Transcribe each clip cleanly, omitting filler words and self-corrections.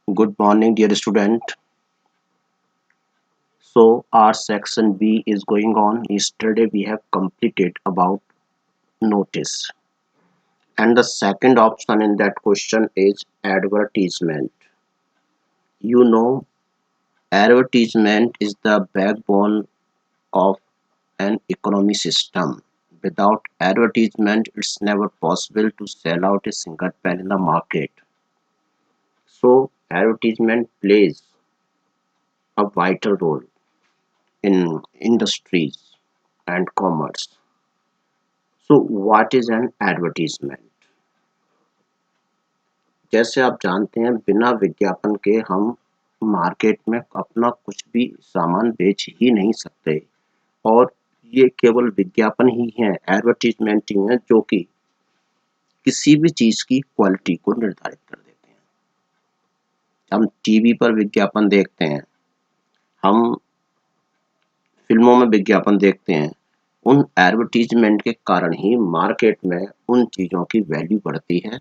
Good morning, dear student. So our section B is going on. Yesterday we have completed about notice, and the second option in that question is advertisement. You know, advertisement is the backbone of an economy system. Without advertisement, it's never possible to sell out a single pen in the market. So advertisement plays a vital role in industries and commerce. So what is an advertisement? जैसे आप जानते हैं बिना विज्ञापन के हम market में अपना कुछ भी सामान बेच ही नहीं सकते और ये केवल विज्ञापन ही है, एडवर्टीजमेंट ही है जो कि किसी भी चीज की क्वालिटी को निर्धारित कर देते हैं। हम टीवी पर विज्ञापन देखते हैं, हम फिल्मों में विज्ञापन देखते हैं। उन एडवर्टीजमेंट के कारण ही मार्केट में उन चीज़ों की वैल्यू बढ़ती है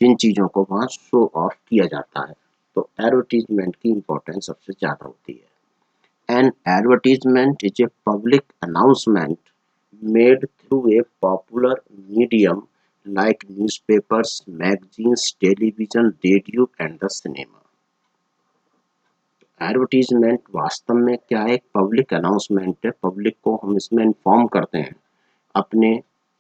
जिन चीज़ों को वहाँ शो ऑफ किया जाता है। तो एडवर्टीजमेंट की इम्पोर्टेंस सबसे ज़्यादा होती है। N advertisement is a public announcement made through a popular medium like newspapers, magazines, television, radio and the cinema. Advertisement वास्तव में क्या है? एक पब्लिक अनाउंसमेंट है। पब्लिक को हम इसमें इन्फॉर्म करते हैं अपने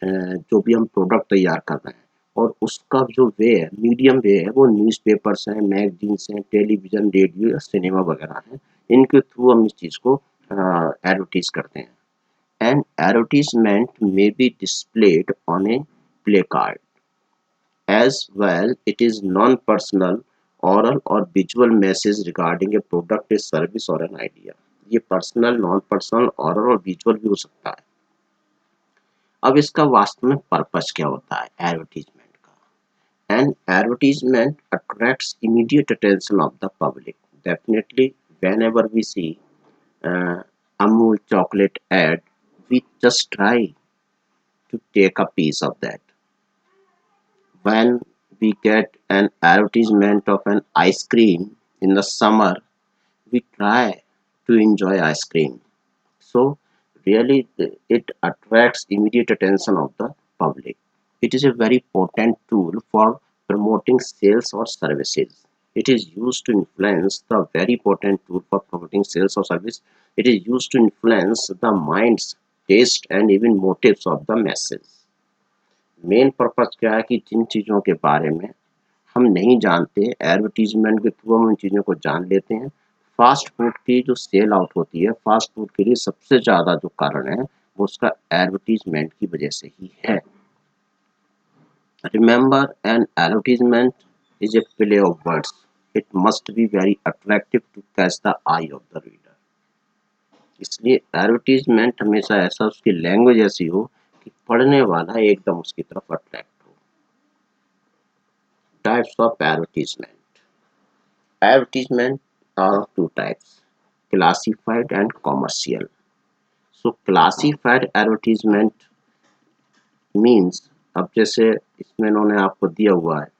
जो भी हम प्रोडक्ट तैयार कर रहे हैं, और उसका जो वे है, मीडियम वे है, वो न्यूज़पेपर्स हैं, मैगजीन्स हैं, टेलीविज़न, रेडियो या सिनेमा वगैरह हैं। इनके थ्रू हम इस चीज़ को एडवर्टाइज करते हैं। And advertisement may be displayed on a play card as well. It is non-personal, oral or visual message regarding a product, a service or an idea. ये पर्सनल, नॉन पर्सनल, ऑरल और visual भी हो सकता है। अब इसका वास्तव में पर्पस क्या होता है एडवर्टीजमेंट का? And advertisement attracts immediate attention of the public. Definitely whenever we see Amul chocolate ad, we just try to take a piece of that. When we get an advertisement of an ice cream in the summer, we try to enjoy ice cream. So really it attracts immediate attention of the public. It is a very potent tool for promoting sales or services. It is used to influence the very potent tool for promoting sales or service. It is used to influence the minds, taste and even motives of the masses. Main purpose क्या है कि जिन चीज़ों के बारे में हम नहीं जानते, एडवर्टीजमेंट के थ्रू हम उन चीज़ों को जान लेते हैं। फास्ट फूड की जो सेल आउट होती है, फास्ट फूड के लिए सबसे ज़्यादा जो कारण है वो उसका एडवर्टीजमेंट की वजह से ही है। Remember, an advertisement is a play of words. It must be very attractive to catch the eye of the reader. इसलिए एडवर्टीजमेंट हमेशा ऐसा उसकी लैंग्वेज ऐसी हो कि पढ़ने वाला एकदम उसकी तरफ अट्रैक्ट हो। Types of advertisement. Advertisement are of two types, classified and commercial. So classified advertisement means, अब जैसे इसमें इन्होंने आपको दिया हुआ है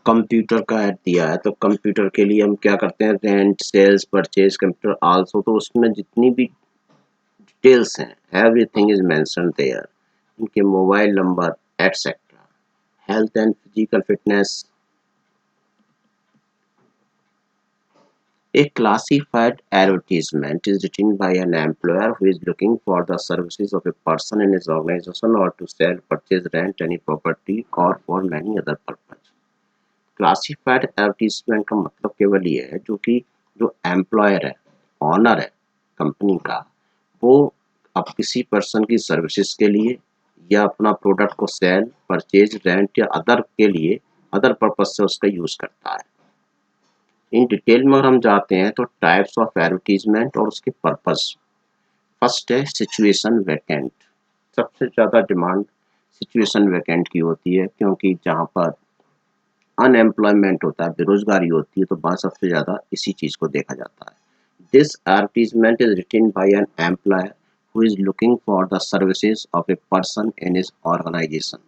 कंप्यूटर का ऐड दिया है, तो कंप्यूटर के लिए हम क्या करते हैं? Rent, sales, purchase computer also. तो उसमें जितनी भी डिटेल्स हैं, एवरीथिंग इज मेंशन देयर, इनके mobile number etcetera, health and physical fitness. A classified advertisement is written by an employer who is looking for the services of a person in his organization or to sell, purchase, rent any property or for many other purpose. Classified advertisement का मतलब केवल ये है जो कि जो employer है, honour है कंपनी का, वो अब किसी पर्सन की सर्विसेज के लिए या अपना प्रोडक्ट को सेल, परचेज, रेंट या अदर के लिए, अदर पर्पज से उसका यूज़ करता है। इन डिटेल में अगर हम जाते हैं तो टाइप्स ऑफ एडवर्टीजमेंट और उसके पर्पस। फर्स्ट है सिचुएशन वैकेंट। सबसे ज़्यादा डिमांड सिचुएशन वैकेंट की होती है, क्योंकि जहाँ पर अनएम्प्लॉयमेंट होता है, बेरोजगारी होती है, तो वहाँ सबसे ज़्यादा इसी चीज़ को देखा जाता है। This advertisement is written by an employer who is looking for the services of a person in his organisation.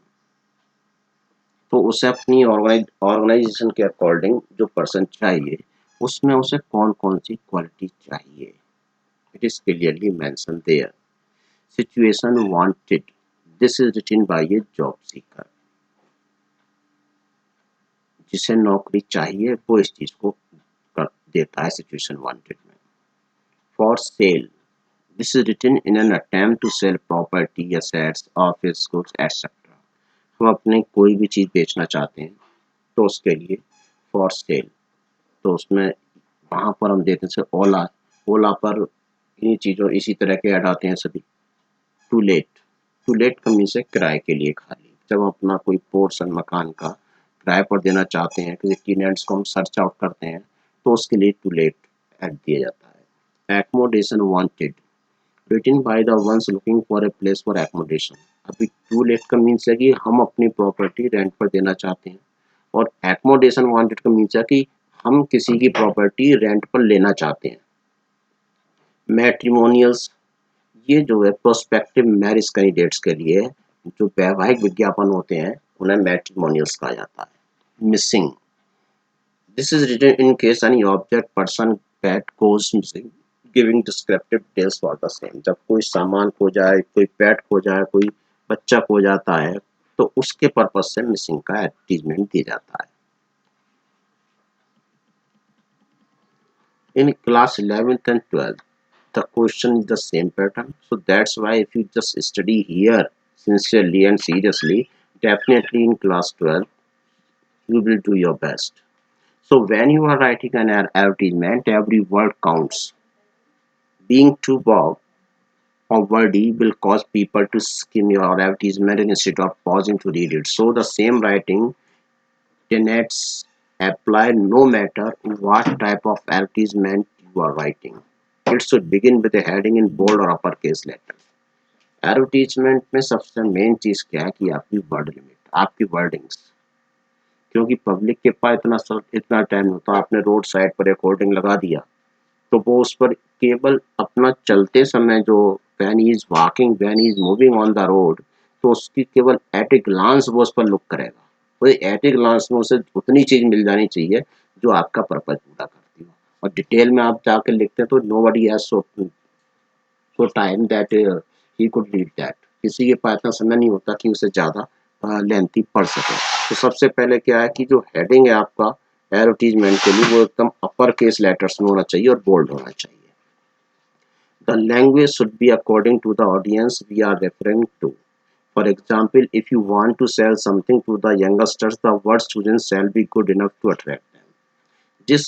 तो उसे अपनी ऑर्गेनाइजेशन के अकॉर्डिंग जो पर्सन चाहिए, उसमें उसे कौन-कौन सी क्वालिटी चाहिए। It is clearly mention there. Situation wanted, this is written by a job seeker. जिसे नौकरी चाहिए वो इस चीज़ को कर देता है सिचुएशन वांटेड में। For sale, this is written in an attempt to sell property, assets, office goods etcetera. हम अपने कोई भी चीज़ बेचना चाहते हैं तो उसके लिए फॉर सेल, तो उसमें वहाँ पर हम देते हैं जैसे ओला, ओला पर इन्हीं चीज़ों इसी तरह के ऐड आते हैं सभी। टू लेट, टू लेट का मीन्स है किराए के लिए खाली। जब हम अपना कोई पोर्शन मकान का किराए पर देना चाहते हैं, क्योंकि टेनेंट्स को हम सर्च आउट करते हैं, तो उसके लिए टू लेट ऐड दिया जाता है। Accommodation wanted, written by the ones looking for a place for accommodation. अभी टू लेट का मीन्स है कि हम अपनी प्रॉपर्टी रेंट पर देना चाहते हैं, और एकोमोडेशन वांटेड का मीन्स है कि हम किसी की प्रॉपर्टी रेंट पर लेना चाहते हैं। मैट्रिमोनियल्स, ये जो है प्रोस्पेक्टिव मैरिज कैंडिडेट्स के लिए जो वैवाहिक विज्ञापन होते हैं उन्हें मैट्रिमोनियल्स कहा जाता है। Missing, this is written in case any object person pet goes missing, giving descriptive details for the same. जब कोई सामान खो जाए, कोई पेट खो जाए, कोई बच्चा खो जाता है, तो उसके पर्पज से मिसिंग का एडवर्टीजमेंट दिया जाता है। In class 11th and 12th, the question is the same pattern. So that's why if you just study here sincerely and seriously, definitely in class 12, you will do your best. So when you are writing an advertisement, every word counts. Being too vague or wordy will cause people to skim your advertisement instead of pausing to read it. So the same writing tenets apply no matter what type of advertisement you are writing. It should begin with a heading in bold or uppercase letters. Advertisement में सबसे main चीज़ क्या है कि आपकी word limit, आपकी wordings, क्योंकि public के पास इतना टाइम नहीं होता। आपने रोड साइड पर एक होर्डिंग लगा दिया तो वो उस पर केवल अपना चलते समय जो when he is walking, when he is moving on the road, तो उसकी केवल एट ए ग्लांस वो उस पर लुक करेगा। वो एट ए ग्लांस में उसे उतनी चीज़ मिल जानी चाहिए जो आपका पर्पज पूरा करती हो, और डिटेल में आप जाकर लिखते हैं तो nobody has so time that he could read that. किसी के पास इतना समय नहीं होता कि उसे ज़्यादा लेंथी पढ़ सके। तो सबसे पहले क्या है कि जो हेडिंग है आपका एडवर्टीजमेंट के लिए वो एकदम अपर केस लेटर्स में होना चाहिए और बोल्ड होना चाहिए। The language should be according to the audience we are referring to. For example, if you want to sell something to the youngsters, the words chosen shall be good enough to attract them. जिस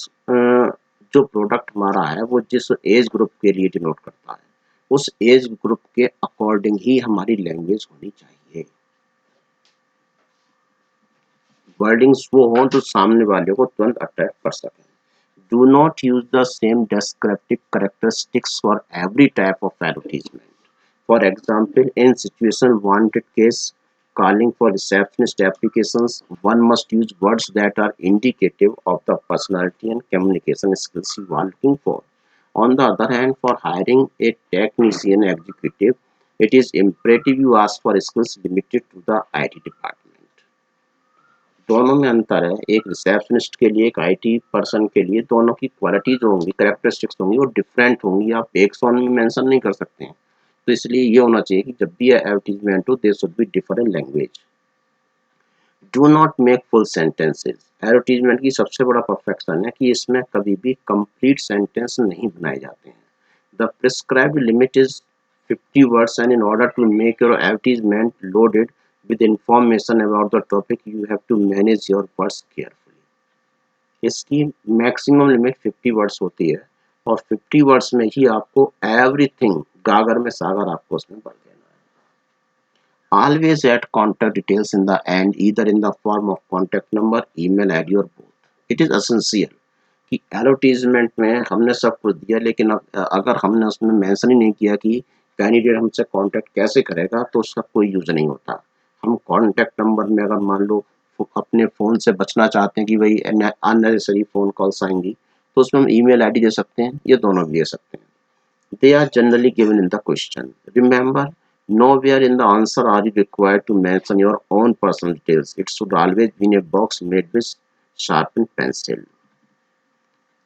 जो product हमारा है वो जिस age group के लिए denote करता है, उस एज ग्रुप के अकॉर्डिंग ही हमारी लैंग्वेज होनी चाहिए। वर्डिंग्स वो हों जो सामने वाले को तुरंत अट्रैक्ट कर सकें। Do not use the same descriptive characteristics for every type of advertisement. For example, in situation wanted case calling for receptionist applications, one must use words that are indicative of the personality and communication skills you are looking for. On the other hand, for hiring a technician executive, it is imperative you ask for skills limited to the IT department. दोनों में अंतर है। एक receptionist के लिए, एक IT person के लिए, दोनों की क्वालिटी जो होंगी, कैरेक्टरिस्टिक्स होंगी, वो डिफरेंट होंगी। आप एक सॉन में मेंशन नहीं कर सकते हैं। तो इसलिए ये होना चाहिए कि जब भी एडवर्टीजमेंट हो, there should be different language. Do not make full sentences. Advertisement की सबसे बड़ा परफेक्शन है कि इसमें कभी भी कंप्लीट सेंटेंस नहीं बनाए जाते हैं। The prescribed limit is 50 words, and in order to make your advertisement loaded with information about the topic, you have to manage your words carefully. इसकी मैक्सिमम लिमिट 50 वर्ड्स होती है, और 50 वर्ड्स में ही आपको एवरीथिंग गागर में सागर आपको उसमें भर देना है। Always add contact details in the end, either in the form of contact number, email ID और बोथ। इट इज एसेंशियल कि एडवर्टीजमेंट में हमने सब कुछ दिया, लेकिन अगर हमने उसमें मेंशन ही नहीं किया कि कैंडिडेट हमसे कांटेक्ट कैसे करेगा, तो उसका कोई यूज़ नहीं होता। हम कांटेक्ट नंबर में अगर मान लो अपने फ़ोन से बचना चाहते हैं कि भाई अननेसेसरी फ़ोन कॉल्स आएंगी, तो उसमें हम ईमेल आईडी दे सकते हैं, ये दोनों भी दे सकते हैं। They are generally given in the question. Remember, Nowhere in the answer are you required to mention your own personal details. It should always be in a box made with sharpened pencil.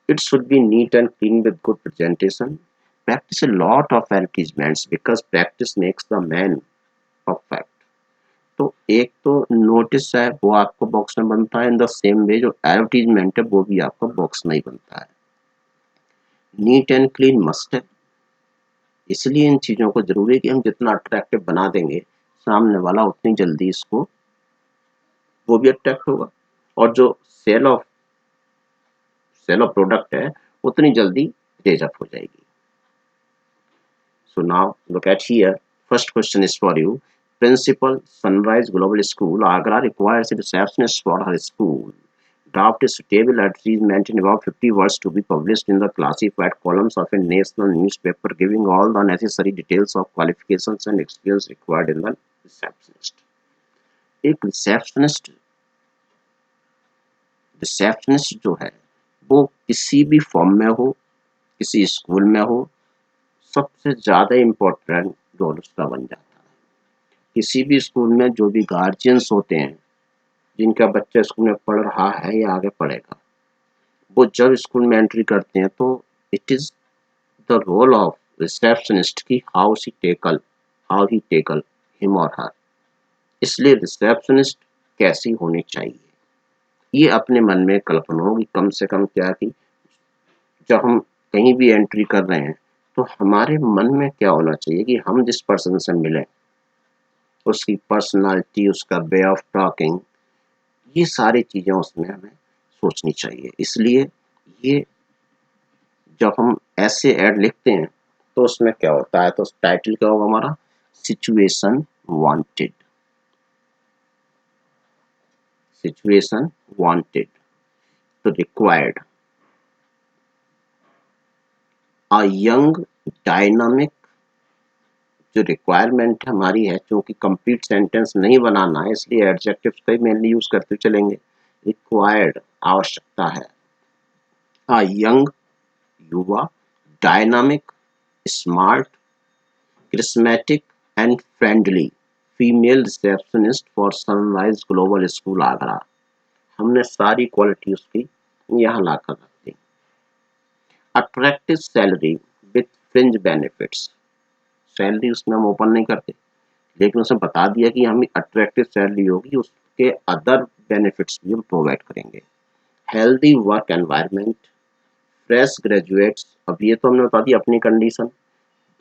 It should be neat and clean with good presentation. Practice a lot of advertisements because practice makes the man perfect. तो एक तो notice है वो आपको box में बनता है, in the same way जो एडवर्टीजमेंट है वो भी आपको बॉक्स में ही बनता है। नीट एंड क्लीन मस्ट है, इसलिए इन चीज़ों को जरूरी है कि हम जितना अट्रैक्टिव बना देंगे सामने वाला उतनी जल्दी इसको वो भी अट्रैक्ट होगा और जो सेल ऑफ प्रोडक्ट है उतनी जल्दी रेज अप हो जाएगी। So now look at here. First question is for you. Principal, Sunrise Global School, Agra requires a receptionist for her school. Draft a suitable advertisement in about 50 words to be published in the classified columns of a national newspaper, giving all the necessary details of qualifications and experience required in the receptionist. एक receptionist जो है वो किसी भी form में हो, किसी school में हो, सबसे ज़्यादा इम्पोर्टेंट रोल उसका बन जाता है। किसी भी स्कूल में जो भी गार्जियंस होते हैं जिनका बच्चा स्कूल में पढ़ रहा है या आगे पढ़ेगा, वो जब स्कूल में एंट्री करते हैं तो it is the role of receptionist की हाउ ही टेकल हिम और हर। इसलिए रिसेप्शनिस्ट कैसी होनी चाहिए ये अपने मन में कल्पना होगी कम से कम क्या कि जब हम कहीं भी एंट्री कर रहे हैं तो हमारे मन में क्या होना चाहिए कि हम जिस पर्सन से मिलें उसकी पर्सनालिटी, उसका वे ऑफ टॉकिंग, ये सारी चीज़ें उसमें हमें सोचनी चाहिए। इसलिए ये जब हम ऐसे ऐड लिखते हैं तो उसमें क्या होता है, तो टाइटल क्या होगा हमारा, सिचुएशन वांटेड। तो रिक्वायर्ड अ यंग डायनामिक, जो रिक्वायरमेंट हमारी है क्योंकि कंप्लीट सेंटेंस नहीं बनाना है इसलिए एडजेक्टिव्स का ही मेनली यूज करते चलेंगे। रिक्वायर्ड आवश्यकता है, अ यंग युवा, dynamic smart, charismatic and friendly female receptionist for Sunrise Global School Agra. हमने सारी क्वालिटी उसकी यहाँ ला कर रख दी। Attractive salary with fringe benefits, salary उसमें हम ओपन नहीं करते लेकिन उसने बता दिया कि हमें अट्रैक्टिव सैलरी होगी, उसके अदर बेनिफिट्स भी हम प्रोवाइड करेंगे। Healthy work environment, fresh graduates, अब ये तो हमने बता दिया अपनी कंडीशन,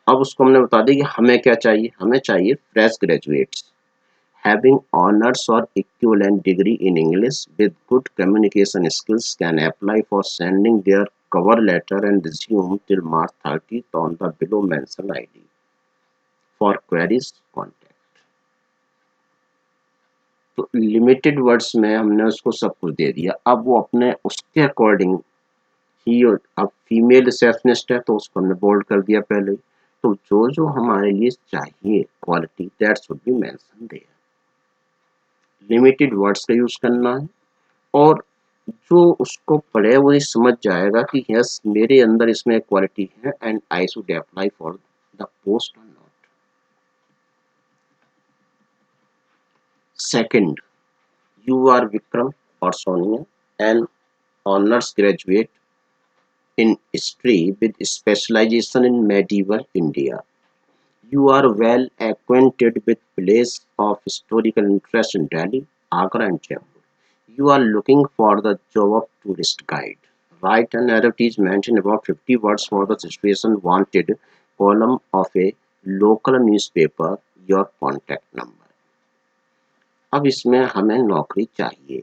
अब उसको हमने बता दिया कि हमें क्या चाहिए, हमें चाहिए फ्रेश ग्रेजुएट्स हैविंग ऑनर्स और equivalent degree in English with good communication skills can apply for sending their cover letter and resume till March 30 on the below mention ID for queries contact. तो limited words में हमने उसको सब कुछ दे दिया, अब वो अपने उसके अकॉर्डिंग ही, अब फीमेल रिसेप्शनिस्ट है तो उसको हमने बोल्ड कर दिया पहले। तो जो जो हमारे लिए चाहिए quality that should be mention there. Limited words का यूज करना है और जो उसको पढ़े वो ये समझ जाएगा कि यस मेरे अंदर इसमें क्वालिटी है and I should apply for the post और not. Second, you are Vikram or Sonia, an honors graduate in history with specialization in medieval India. You are well acquainted with places of historical interest in Delhi, Agra and Jaipur. You are looking for the job of tourist guide. Write an advertisement in about 50 words for the situation wanted column of a local newspaper, your contact number. अब इसमें हमें नौकरी चाहिए,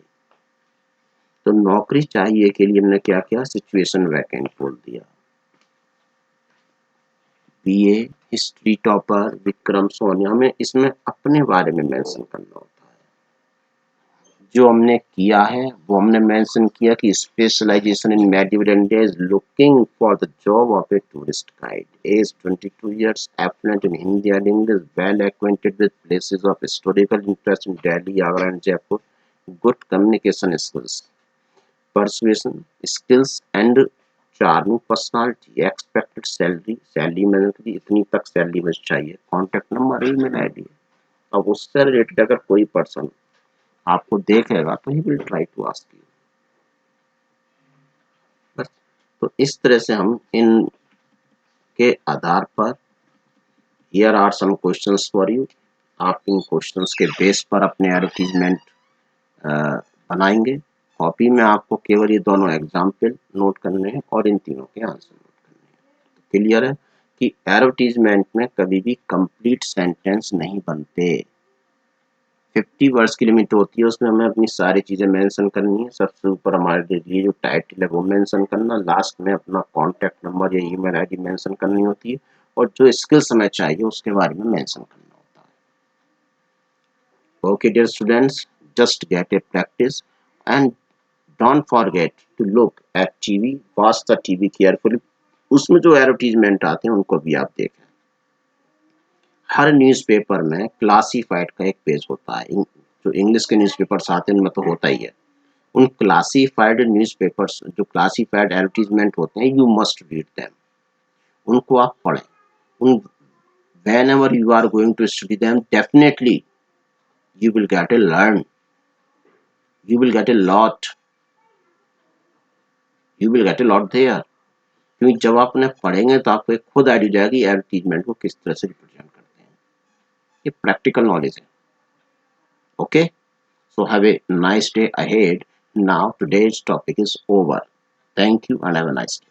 तो नौकरी चाहिए के लिए हमने क्या किया, सिचुएशन वैकेंट बोल दिया। BA history topper Vikram Sonia, हमें इसमें अपने बारे में मेंशन करना होता है। जो हमने किया है वो हमने मेंशन किया कि specialisation in medieval India is looking for the job of a tourist guide, age 22 years, affluent in Hindi and English, well acquainted with places of historical interest in Delhi, Agra and Jaipur, good communication skills, persuasion skills and charming personality, expected salary, salary मैंने कही इतनी तक salary मुझे चाहिए, contact number, email ID. अब उससे related अगर कोई पर्सन आपको देखेगा तो he will try to ask you. बस, तो इस तरह से हम इन के आधार पर here are some questions for you, आप इन क्वेश्चंस के बेस पर अपने एडवर्टीजमेंट बनाएंगे। कॉपी में आपको केवल ये दोनों एग्जाम्पल नोट करने हैं और इन तीनों के आंसर नोट करने हैं। तो क्लियर है कि एडवर्टीजमेंट में कभी भी कंप्लीट सेंटेंस नहीं बनते। 50 वर्ड्स की लिमिट होती है, उसमें हमें अपनी सारी चीज़ें मेंशन करनी है। सबसे ऊपर हमारे लिए जो टाइटल है वो मेंशन करना, लास्ट में अपना कॉन्टैक्ट नंबर या ईमेल आईडी मेंशन करनी होती है, और जो स्किल्स हमें चाहिए उसके बारे में मेंशन करना होता है। Okay dear students, just get a practice and don't forget to look at TV, watch the TV carefully. उसमें जो एडवर्टीजमेंट आते हैं उनको भी आप देखें। हर न्यूज़पेपर में क्लासिफाइड का एक पेज होता है। जो इंग्लिश के न्यूज़पेपर्स आते हैं उनमें तो होता ही है। उन क्लासिफाइड न्यूज़पेपर्स, जो क्लासिफाइड एडवर्टीजमेंट होते हैं, यू मस्ट रीड देम, उनको आप पढ़ें। उन whenever you are going to study them, definitely you will get a learn, you will get a lot, you will get a lot there। क्योंकि जब आप उन्हें पढ़ेंगे तो आपको एक खुद आइडिया जाएगी एडवर्टीजमेंट को किस तरह से रिप्रेजेंट करते हैं। ये प्रैक्टिकल नॉलेज है। Okay, so have a nice day ahead। Now today's topic is over। Thank you and have a nice day।